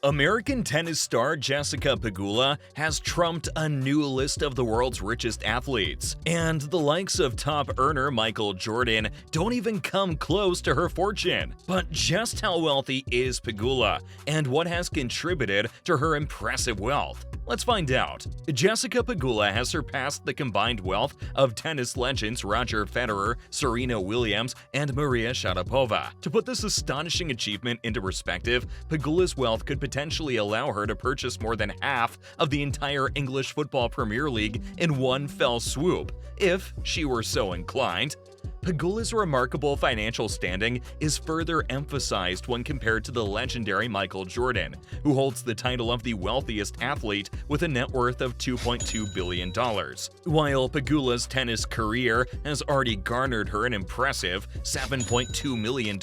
American tennis star Jessica Pegula has trumped a new list of the world's richest athletes, and the likes of top earner Michael Jordan don't even come close to her fortune. But just how wealthy is Pegula, and what has contributed to her impressive wealth? Let's find out. Jessica Pegula has surpassed the combined wealth of tennis legends Roger Federer, Serena Williams, and Maria Sharapova. To put this astonishing achievement into perspective, Pegula's wealth could potentially allow her to purchase more than half of the entire English Football Premier League in one fell swoop, if she were so inclined. Pegula's remarkable financial standing is further emphasized when compared to the legendary Michael Jordan, who holds the title of the wealthiest athlete with a net worth of $2.2 billion. While Pegula's tennis career has already garnered her an impressive $7.2 million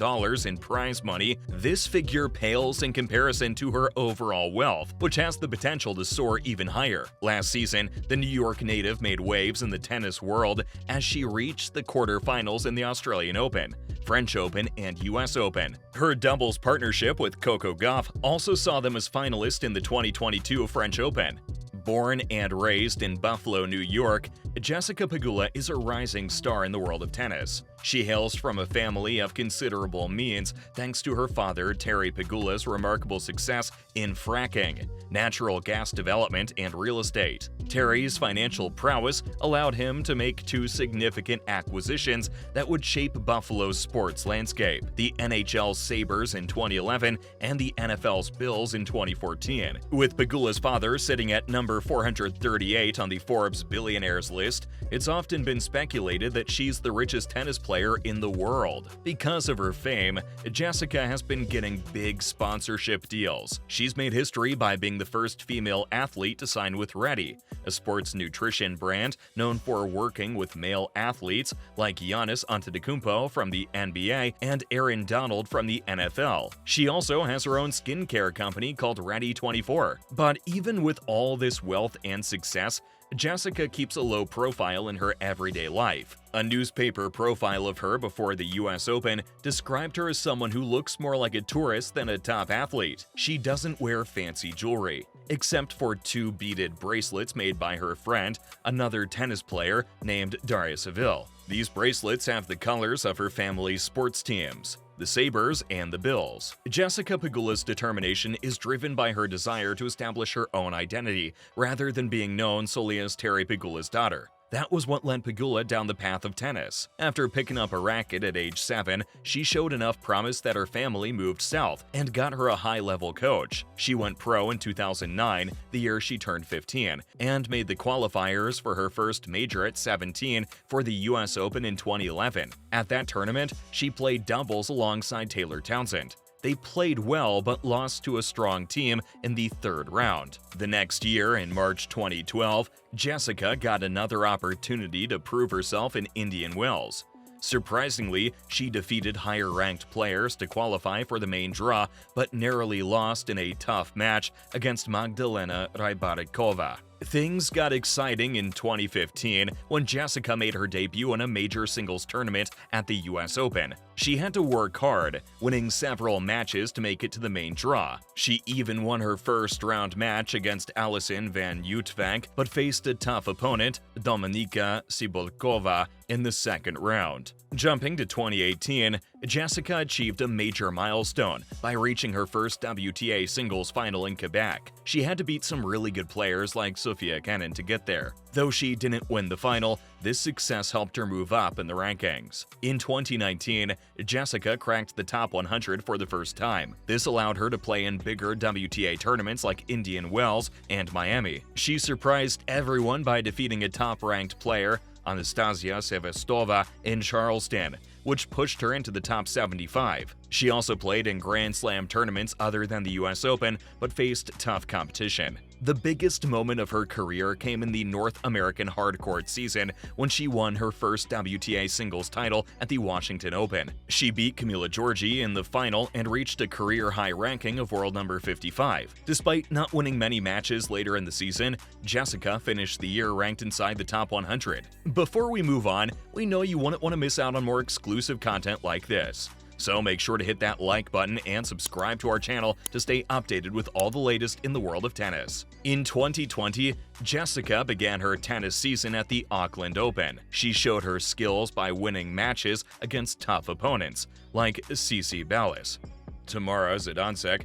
in prize money, this figure pales in comparison to her overall wealth, which has the potential to soar even higher. Last season, the New York native made waves in the tennis world as she reached the quarterfinals in the Australian Open, French Open, and US Open. Her doubles partnership with Coco Gauff also saw them as finalists in the 2022 French Open. Born and raised in Buffalo, New York, Jessica Pegula is a rising star in the world of tennis. She hails from a family of considerable means thanks to her father, Terry Pegula's remarkable success in fracking, natural gas development, and real estate. Terry's financial prowess allowed him to make two significant acquisitions that would shape Buffalo's sports landscape: the NHL's Sabres in 2011 and the NFL's Bills in 2014. With Pegula's father sitting at number 438 on the Forbes Billionaires list, it's often been speculated that she's the richest tennis player in the world. Because of her fame, Jessica has been getting big sponsorship deals. She's made history by being the first female athlete to sign with Ready, a sports nutrition brand known for working with male athletes like Giannis Antetokounmpo from the NBA and Aaron Donald from the NFL. She also has her own skincare company called Ready24. But even with all this wealth and success, Jessica keeps a low profile in her everyday life. A newspaper profile of her before the US Open described her as someone who looks more like a tourist than a top athlete. She doesn't wear fancy jewelry, except for two beaded bracelets made by her friend, another tennis player named Daria Seville. These bracelets have the colors of her family's sports teams, the Sabres and the Bills. Jessica Pegula's determination is driven by her desire to establish her own identity, rather than being known solely as Terry Pegula's daughter. That was what led Pegula down the path of tennis. After picking up a racket at age 7, she showed enough promise that her family moved south and got her a high-level coach. She went pro in 2009, the year she turned 15, and made the qualifiers for her first major at 17 for the US Open in 2011. At that tournament, she played doubles alongside Taylor Townsend. They played well but lost to a strong team in the third round. The next year, in March 2012, Jessica got another opportunity to prove herself in Indian Wells. Surprisingly, she defeated higher-ranked players to qualify for the main draw, but narrowly lost in a tough match against Magdalena Rybarikova. Things got exciting in 2015 when Jessica made her debut in a major singles tournament at the US Open. She had to work hard, winning several matches to make it to the main draw. She even won her first-round match against Alison van Uytvanck, but faced a tough opponent, Dominika Cibulkova, in the second round. Jumping to 2018, Jessica achieved a major milestone by reaching her first WTA singles final in Quebec. She had to beat some really good players like Sofia Kenin to get there. Though she didn't win the final, this success helped her move up in the rankings. In 2019, Jessica cracked the top 100 for the first time. This allowed her to play in bigger WTA tournaments like Indian Wells and Miami. She surprised everyone by defeating a top-ranked player, Anastasia Sevastova, in Charleston, which pushed her into the top 75. She also played in Grand Slam tournaments other than the US Open, but faced tough competition. The biggest moment of her career came in the North American hardcourt season when she won her first WTA singles title at the Washington Open. She beat Camila Giorgi in the final and reached a career-high ranking of world number 55. Despite not winning many matches later in the season, Jessica finished the year ranked inside the top 100. Before we move on, we know you wouldn't want to miss out on more exclusive content like this. So make sure to hit that like button and subscribe to our channel to stay updated with all the latest in the world of tennis. In 2020, Jessica began her tennis season at the Auckland Open. She showed her skills by winning matches against tough opponents like Cici Ballis, Tamara Zidansek,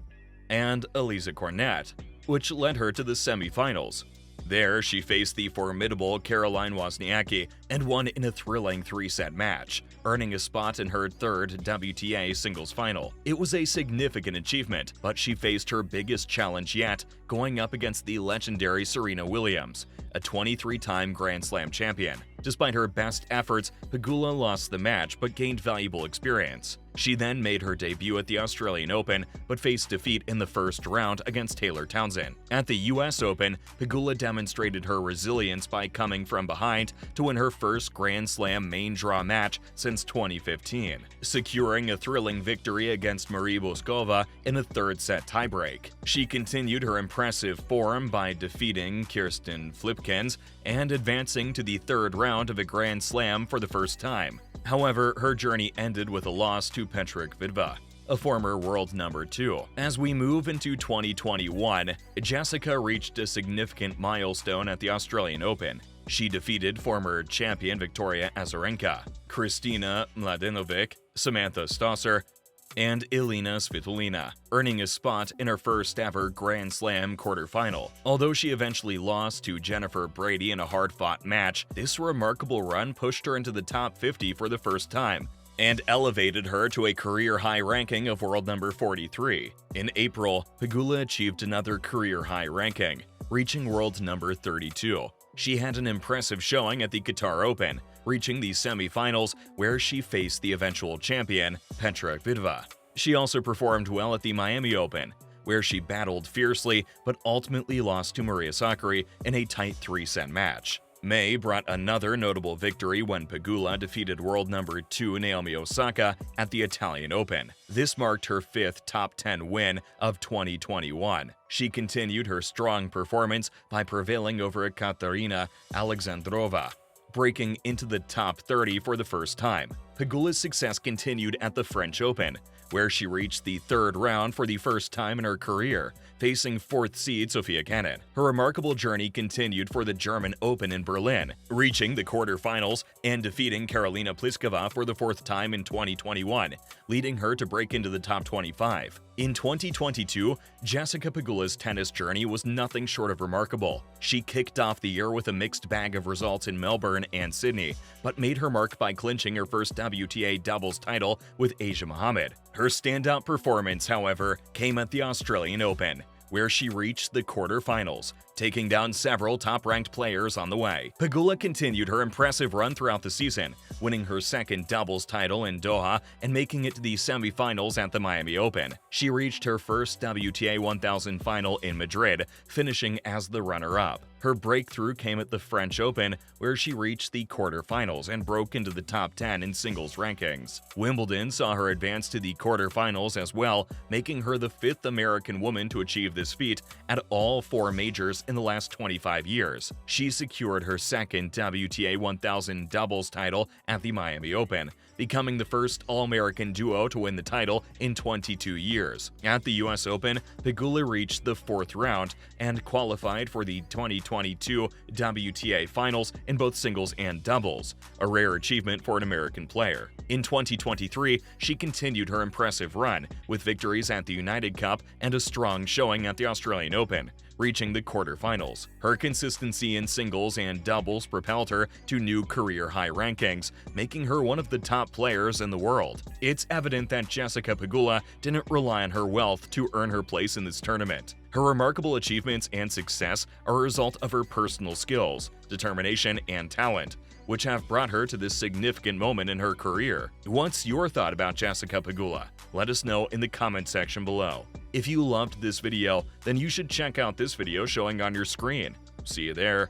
and Elisa Cornet, which led her to the semifinals. There, she faced the formidable Caroline Wozniacki and won in a thrilling 3-set match, earning a spot in her third WTA singles final. It was a significant achievement, but she faced her biggest challenge yet, going up against the legendary Serena Williams, a 23-time Grand Slam champion. Despite her best efforts, Pegula lost the match but gained valuable experience. She then made her debut at the Australian Open, but faced defeat in the first round against Taylor Townsend. At the US Open, Pegula demonstrated her resilience by coming from behind to win her first Grand Slam main draw match since 2015, securing a thrilling victory against Marie Boskova in a third-set tiebreak. She continued her impressive form by defeating Kirsten Flipkens and advancing to the third round of a Grand Slam for the first time. However, her journey ended with a loss to Petra Kvitova, a former world number 2. As we move into 2021, Jessica reached a significant milestone at the Australian Open. She defeated former champion Victoria Azarenka, Kristina Mladenovic, Samantha Stosur, and Elina Svitolina, earning a spot in her first-ever Grand Slam quarterfinal. Although she eventually lost to Jennifer Brady in a hard-fought match, this remarkable run pushed her into the top 50 for the first time and elevated her to a career-high ranking of world number 43. In April, Pegula achieved another career-high ranking, reaching world number 32. She had an impressive showing at the Qatar Open, reaching the semifinals where she faced the eventual champion, Petra Kvitova. She also performed well at the Miami Open, where she battled fiercely but ultimately lost to Maria Sakkari in a tight 3-set match. May brought another notable victory when Pegula defeated world number 2 Naomi Osaka at the Italian Open. This marked her 5th top 10 win of 2021. She continued her strong performance by prevailing over Katarina Alexandrova, breaking into the top 30 for the first time. Pegula's success continued at the French Open, where she reached the third round for the first time in her career, facing 4th seed Sofia Kenin. Her remarkable journey continued for the German Open in Berlin, reaching the quarterfinals and defeating Karolina Pliskova for the 4th time in 2021, leading her to break into the top 25. In 2022, Jessica Pegula's tennis journey was nothing short of remarkable. She kicked off the year with a mixed bag of results in Melbourne and Sydney, but made her mark by clinching her first WTA doubles title with Asia Mohammed. Her standout performance, however, came at the Australian Open, where she reached the quarterfinals, taking down several top-ranked players on the way. Pegula continued her impressive run throughout the season, winning her second doubles title in Doha and making it to the semifinals at the Miami Open. She reached her first WTA 1000 final in Madrid, finishing as the runner-up. Her breakthrough came at the French Open, where she reached the quarterfinals and broke into the top 10 in singles rankings. Wimbledon saw her advance to the quarterfinals as well, making her the 5th American woman to achieve this feat at all 4 majors in the last 25 years. She secured her second WTA 1000 doubles title at the Miami Open, becoming the first All-American duo to win the title in 22 years. At the US Open, Pegula reached the 4th round and qualified for the 2022 WTA Finals in both singles and doubles, a rare achievement for an American player. In 2023, she continued her impressive run, with victories at the United Cup and a strong showing at the Australian Open, reaching the quarterfinals. Her consistency in singles and doubles propelled her to new career-high rankings, making her one of the top players in the world. It's evident that Jessica Pegula didn't rely on her wealth to earn her place in this tournament. Her remarkable achievements and success are a result of her personal skills, determination, and talent, which have brought her to this significant moment in her career. What's your thought about Jessica Pegula? Let us know in the comment section below. If you loved this video, then you should check out this video showing on your screen. See you there.